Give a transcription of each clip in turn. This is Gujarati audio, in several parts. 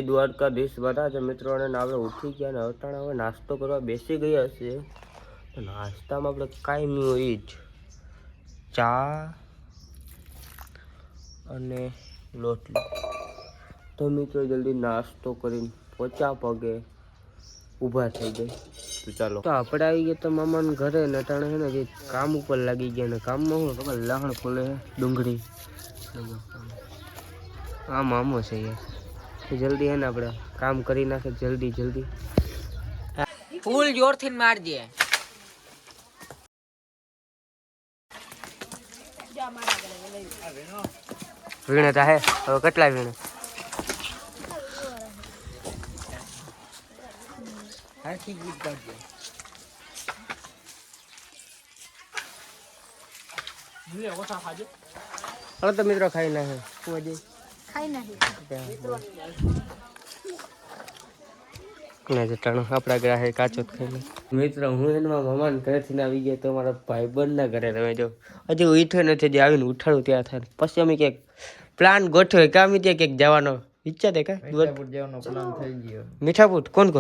જય દ્વારકાધીશ બધા જ મિત્રોને આપણે ઉઠી ગયા ને અટાણા હવે નાસ્તો કરવા બેસી ગયા છે. નાસ્તામાં આપણે કાંઈ નહીં હોય જ ચા અને રોટલી. તો મિત્રો જલ્દી નાસ્તો કરીને પોચા પગે ઊભા થઈ ગઈ. તો ચાલો તો આપણે આવી ગયા તો મામાને ઘરે ને અટાણે છે ને જે કામ ઉપર લાગી ગયા ને કામમાં શું ખબર લહણ ફોલે ડુંગળી આ મામો છે યાર. જલ્દી હે ને આપણે કામ કરી નાખે જલ્દી. ફૂલ જોરથી મારજે. વીણે તા હે હવે કેટલા વીણે હરખી ગીત ગાજે. હવે તો મિત્રો ખાઈ નાખે શું હજી આપડા ગ્રાહે કાચો ખાઈ મિત્રો હું એના મામા ઘરેથી આવી ગયા તો મારા ભાઈબંધ ના ઘરે તમે જો હજી ઉઠ્યો નથી જે આવીને ઉઠાડું ત્યાં થાય પછી અમે ક્યાંક પ્લાન ગોઠવ્યો કે અમે ત્યાં ક્યાંક જવાનો ઈચ્છા દે મીઠાપુર જવાનો પ્લાન થઈ ગયો. મીઠાપુર કોણ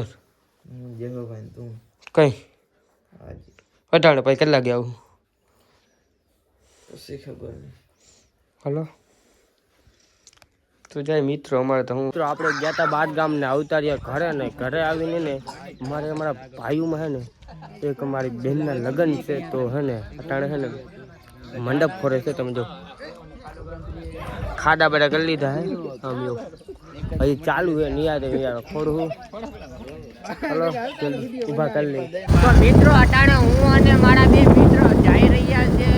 તું કઈ અટાણે પછી કેટલા ગયા આવું પછી ખબર નહીં. હલો તો જાય મિત્રો અમારે તો હું આપણે ગયા હતા બાદ ગામ ને આવતા રહ્યા ઘરે ને ઘરે આવીને ને અમારા ભાઈઓમાં હે ને એક અમારી બહેનના લગ્ન છે તો હે ને અટાણે હે ને મંડપ ફોરે છે. તમે જો ખાડા બધા કરી લીધા હે આમ એવું હજી ચાલુ હે નિયાદ ખોડું હલો જલ્દી ઊભા કરી લે. તો મિત્રો અટાણે હું અને મારા બે મિત્રો જઈ રહ્યા છે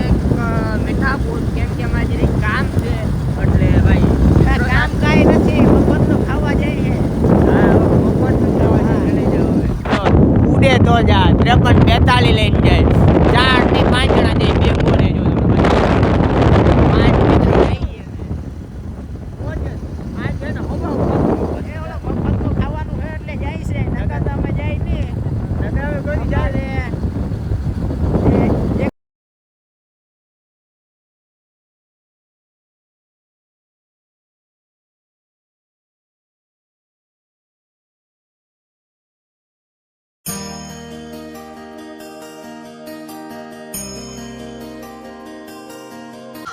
મીઠાપુર કેમ કે અમારે જરી કામ છે એટલે ભાઈ કામ કાંઈ નથી બપોરનું ખાવા જઈએ. હા બપોરનું ખાવા જઈએ ઉડે તો જા 53-42 લઈને જાય 4 થી 5 જણા જઈએ બે બોલે જો પાંચ મિત્રો જઈએ આ છે ને હોબા બપોરનું ખાવાનું છે એટલે જાય છે નકર તો અમે જાય નહીં નકર હવે કોઈ જાય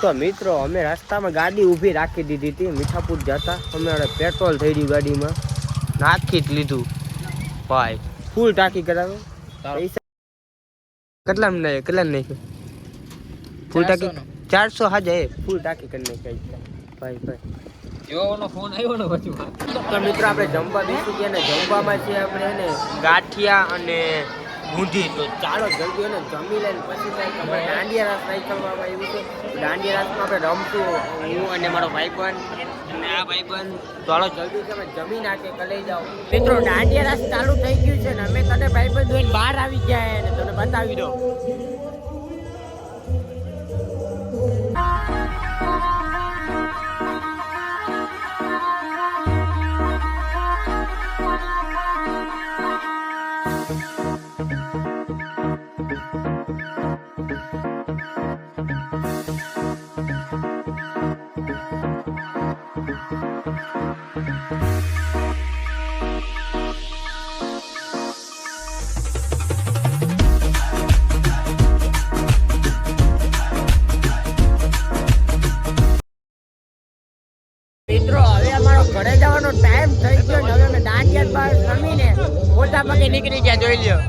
તો મિત્રો અમે રસ્તામાં ગાડી ઊભી રાખી દીધી હતી મીઠાપુર જતા. અમે પેટ્રોલ થઈ રહ્યું ગાડીમાં નાખી જ લીધું ભાઈ ફૂલ ટાંકી કરાવે પૈસા કેટલા નાખ્યું ફૂલ ટાંકી 400 હાજે ફૂલ ટાંકી કરી નાખી ભાઈ જોનો ફોન આવ્યો ને પછી. તો મિત્રો આપણે જમવા બેસી ગયા ને જમવામાં છે આપણે એને ગાંઠિયા અને ઊંધી. તો ચાલો જલ્દી એને જમી લઈને પછી કંઈક આપણે દાંડિયા રાસ સાયકલમાં આવ્યું છે. દાંડિયા રાસમાં આપણે રમશું હું અને મારો ભાઈબંધ અને આ ભાઈબંધ. ચાલો જલ્દી તમે જમી નાખે કલાઈ જાઓ મિત્રો દાંડિયા રાસ ચાલુ થઈ ગયું છે ને અમે કને ભાઈબંધ જોઈને બહાર આવી ગયા અને તમને બતાવી દો. મિત્રો હવે અમારો ઘરે જવાનો ટાઈમ થઈ ગયો ને હવે અમે દાંડિયા બહાર રમીને મોટા પગે નીકળી ગયા જોઈ લ્યો.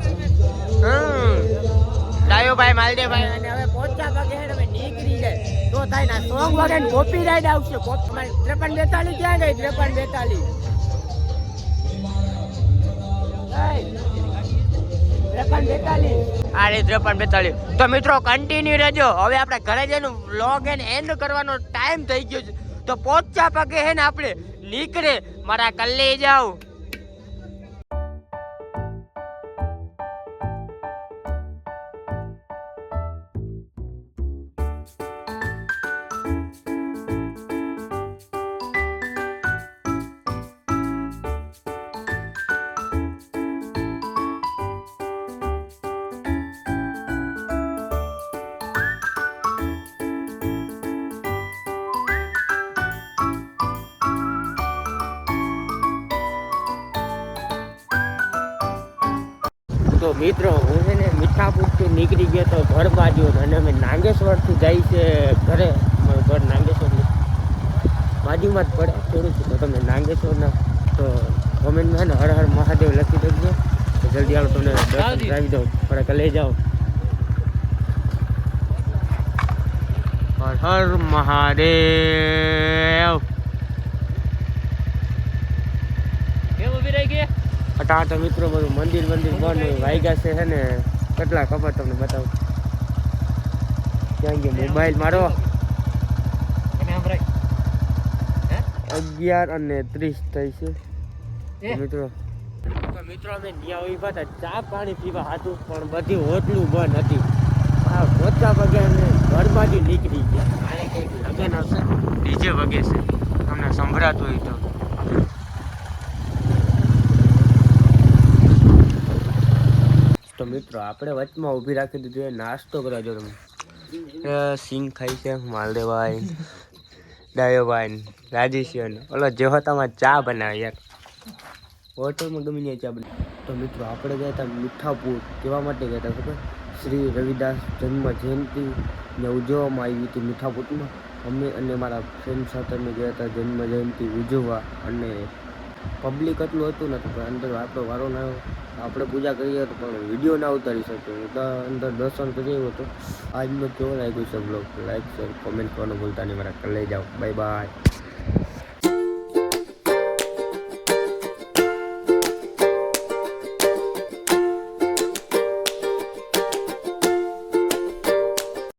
ડાયો ભાઈ માલદેવ ભાઈ અને હવે પોચા પગે હવે નીકળી જાય તો થાય ના સોંગ વગેરે કોપીરાઈટ આવશે. 53-42 ક્યાં ગઈ 53-42 તો મિત્રો કન્ટિન્યુ રહેજો. હવે આપણે ઘરે જઈને વ્લોગ એન્ડ કરવાનો ટાઈમ થઈ ગયો છે તો પોચા પગે હે ને આપણે નીકળે મારા કલ્લે જાવ. તો મિત્રો હું છે ને મીઠાપુરથી નીકળી ગયો તો ઘર બાજુ અને અમે નાગેશ્વરથી જઈ છે ઘરે. અમારું ઘર નાગેશ્વરની બાજુમાં જ પડે થોડુંક. તો તમે નાગેશ્વરના તો કોમેન્ટમાં ને હર હર મહાદેવ લખી દેજો. તો જલ્દી આવો તમને દર્શન કરાવી દઉં. થોડાક લઈ જાઓ. હર હર મહાદેવ. કેવું ઉભી રહી ગઈ? અટા તો મિત્રો બધું મંદિર બંધ વાગ્યા છે ને કેટલા ખબર તમને બતાવું. ક્યાં ગયો મોબાઈલ મારો? 11:30 થઈ છે મિત્રો. મિત્રો અમે ત્યાં ઉભા હતા ચા પાણી પીવા હતું પણ બધી હોટલું બંધ હતી. આ મોટા વગે ઘર બાજુ નીકળી ગયા. આ કંઈક લગન હશે, ડીજે વગે છે, તમને સંભળાતું હોય તો મિત્રો આપણે વચમાં ઊભી રાખી દીધું. નાસ્તો કરવા જો તમે. સિંગ ખાઈ છે માલદેવભાઈ, ડાયોભાઈ, રાજેશિયન ઓલો જેહોતામાં ચા બનાવે યાર. હોટલમાં ગમે ત્યાં ચા બનાવે. તો મિત્રો આપણે ગયા હતા મીઠાપુર. કેવા માટે ગયા હતા ખબર? શ્રી રવિદાસ જન્મ જયંતિને ઉજવવામાં આવી હતી મીઠાપુરમાં. અમે અને મારા ફ્રેન્ડ સાથે અમે ગયા હતા જન્મ જયંતિ ઉજવવા. અને પબ્લિક એટલું હતું નથી પણ અંદર આપણો વારો ના આપણે પૂજા કરીએ તો પણ વિડીયો ના ઉતારી શકીએ. હું તો અંદર દર્શન કરી આવ્યો હતો. આજનો કેવો લાગ્યો છે બ્લોગ? લાઈક શેર કોમેન્ટ કરવાનું ભૂલતા નહીં. મારા લઈ જાઓ. Bye bye.